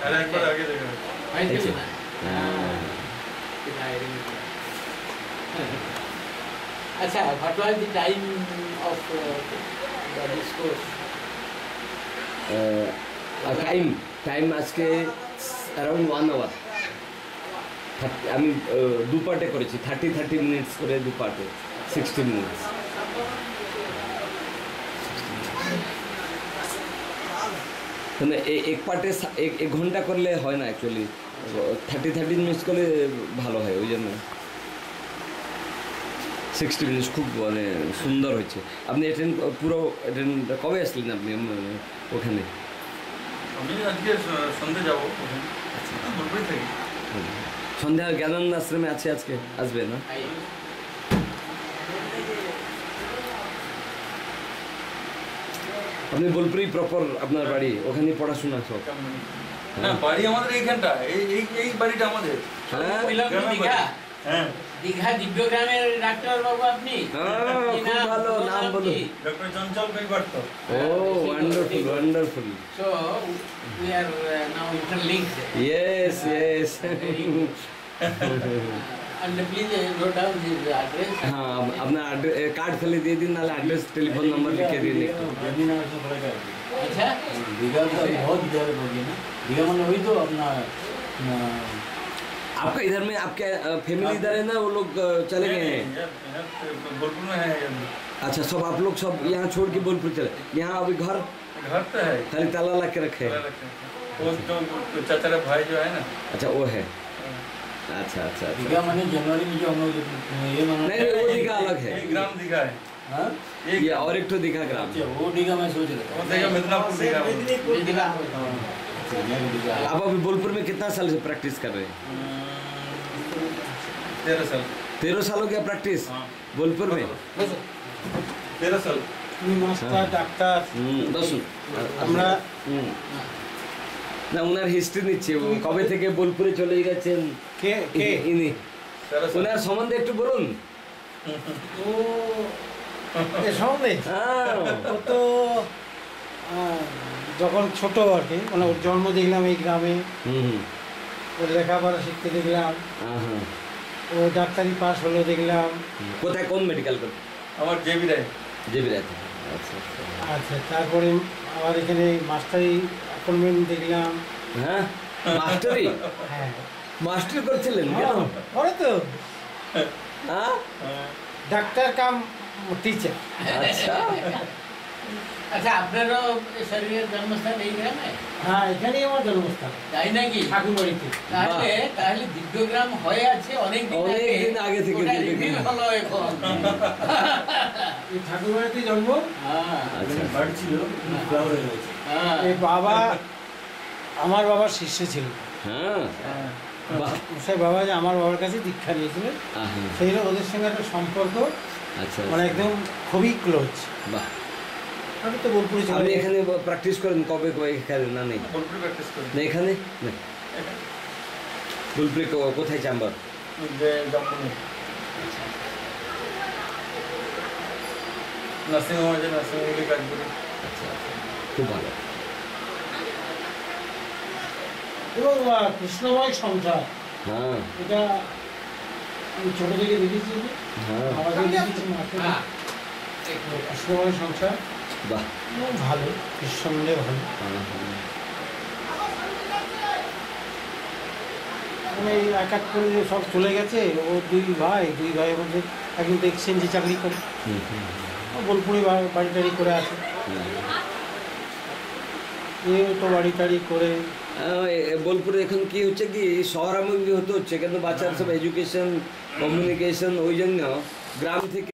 अरे एक बार आगे देखो देखिए अच्छा what was the time of the discourse time আজকে অ্যারাউন্ড 1 আওয়ার আমি দু পার্টে করেছি 30 মিনিটস করে দু পার্টে 60 মিনিটস মানে এক পার্টে এক ঘন্টা করলে হয় না অ্যাকচুয়ালি 30 মিনিটস করলে ভালো হয় ওই জন্য 60 মিনিটস খুব মানে সুন্দর হয়েছে আপনি পুরো কবে আসলেন আপনি ওখানে আমি আজকে সন্ধ্যে যাব আচ্ছা বোলপুরে থাকি সন্ধ্যা জ্ঞানানন্দ আশ্রমে আছে আজকে আসবে না আপনি বোলপুরি প্রপার আপনার বাড়ি ওখানে পড়াশোনা সব না বাড়ি আমাদের এইখানটা এই বাড়িটা আমাদের হ্যাঁ দীঘা হ্যাঁ দীঘা দিব্যগ্রামের ডাক্তার বাবু আপনি খুব ভালো নাম বলুন ডক্টর চঞ্চল কৈবর্ত ও wonderful so we are now interlinked yes and please note down his address हाँ अपना कार्ड खाली दे दी नाले एड्रेस टेलीफोन नंबर लिख के दे दी अच्छा दीघा तो बहुत ज़्यादा हो गई ना दीघा मतलब वही तो अपना आपका इधर में आपके फैमिली इधर है ना वो लोग चले गए हैं बोलपुर में है अच्छा सब आप लोग सब यहाँ छोड़ के बोलपुर चले यहाँ अभी घर तो है खाली ताला ला के रखे हैं वो जो चाचा का भाई जो है ना अच्छा वो है अच्छा दीघा मैंने जनवरी में जो हम लोग ये मना नहीं वो दीघा अलग है एक ग्राम दिखा है हाँ ये और एक तो दीघा ग्राम अच्छा वो दीघा मैं सोच रहा वो देखा मिदनापुर दिखा दीघा था आप अभी बोलपुर में कितना साल से प्रैक्टिस कर रहे हैं 13 साल 13 साल हो गया प्रैक्टिस हाँ। बोलपुर में 13 साल মাস্টার ডাক্তার বসুন আমরা না ওনার হিস্ট্রি নিচ্ছে ও কবে থেকে বোলপুরে চলে গেছেন কে কে ইনি 13 সাল ওনার সম্বন্ধে একটু বলুন ও এ সম্বন্ধে হ্যাঁ ও তো যখন ছোট আর কি মানে ওর জন্ম দেখলাম এই গ্রামে হুম ওর লেখাপড়া শিখতে দেখলাম হ্যাঁ ও ডাক্তারি পাস হলো দেখলাম কোথায় কোন মেডিকেল করতে আমার জেবি রায় জেবি রাতে আচ্ছা আচ্ছা তারপরে আবার এখানে মাস্টারি অ্যাপয়েন্টমেন্ট দেখলাম হ্যাঁ মাস্টারি হ্যাঁ মাস্টার করছিলেন কেন করে তো হ্যাঁ ডাক্তার কাম টিচার আচ্ছা আচ্ছা আপনারও শরীরের জন্মস্থান এই গ্রামে হ্যাঁ এখানেই আমার জন্মস্থান তাই নাকি ঠাকুরবাড়িতে তাহলে দিব্যগ্রাম হয়ে আছে অনেক দিন আগে থেকে ওটা দিব্যগ্রাম। reveal হলো এখন এই ঠাকুরবাড়িতে জন্ম হ্যাঁ বাড়ি ছিল ফ্লাওয়ার হয়ে গেছে হ্যাঁ এই বাবা আমার বাবার শিষ্য ছিল হ্যাঁ বাহ সেই বাবা যে আমার বাবার কাছে দীক্ষা নিয়েছিলেন আহা, সেই জন্য ওদের সঙ্গে একটা সম্পর্ক আচ্ছা মানে একদম খুবই ক্লোজ বাহ আমি তো বোলপুরে চলে আপনি যাই। এখানে প্র্যাকটিস করেন কবে কবে এখানে না নেই বোলপুরে প্র্যাকটিস করি না এখানে না বোলপুরে কোথায় চেম্বার যে জামপুরে নার্সিং হোম আছে নার্সিং হোমে কাজ করি আচ্ছা খুব ভালো এবং কৃষ্ণময় সংসার হ্যাঁ এটা আমি ছোট থেকে দেখেছি হ্যাঁ আমাদের দেখেছি মাকে। হ্যাঁ কৃষ্ণময় সংসার বাহ এবং ভালো কৃষ্ণমন্ডে ভালো হ্যাঁ, হ্যাঁ। মানে এই এক এক করে যে সব চলে গেছে ও দুই ভাই মধ্যে একজন তো এক্সচেঞ্জে চাকরি করে হুম, হুম, ও বোলপুরে বাড়ি টাড়ি করে আছে হুম। এও তো বাড়ি টাড়ি করে বোলপুরে এখন কি হচ্ছে কি শহরামুখী হতে হচ্ছে কিন্তু বাচ্চার সব এডুকেশন কমিউনিকেশন ওই জন্য গ্রাম থেকে